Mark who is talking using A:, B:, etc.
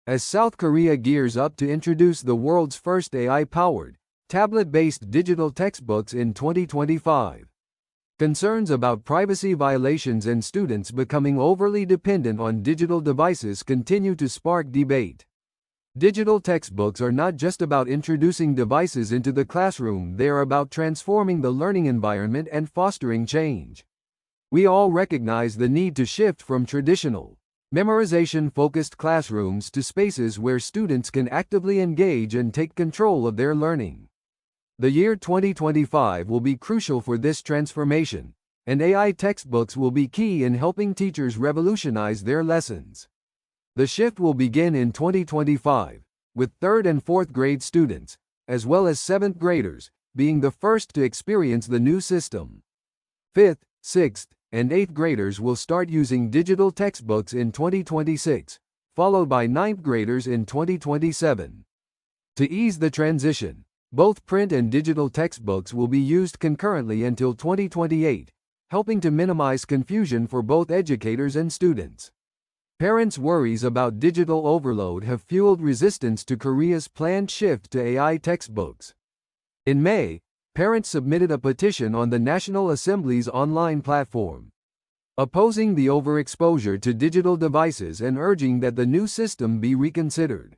A: As South Korea gears up to introduce the world's first AI-powered, tablet-based digital textbooks in 2025. Concerns about privacy violations and students becoming overly dependent on digital devices continue to spark debate. Digital textbooks are not just about introducing devices into the classroom, they are about transforming the learning environment and fostering change. We all recognize the need to shift from traditional, memorization-focused classrooms to spaces where students can actively engage and take control of their learning. The year 2025 will be crucial for this transformation, and AI textbooks will be key in helping teachers revolutionize their lessons. The shift will begin in 2025, with 3rd and 4th grade students, as well as 7th graders, being the first to experience the new system. 5th, 6th, and 8th graders will start using digital textbooks in 2026, followed by 9th graders in 2027. To ease the transition, both print and digital textbooks will be used concurrently until 2028, helping to minimize confusion for both educators and students. Parents' worries about digital overload have fueled resistance to Korea's planned shift to AI textbooks. In May, parents submitted a petition on the National Assembly's online platform, opposing the overexposure to digital devices and urging that the new system be reconsidered.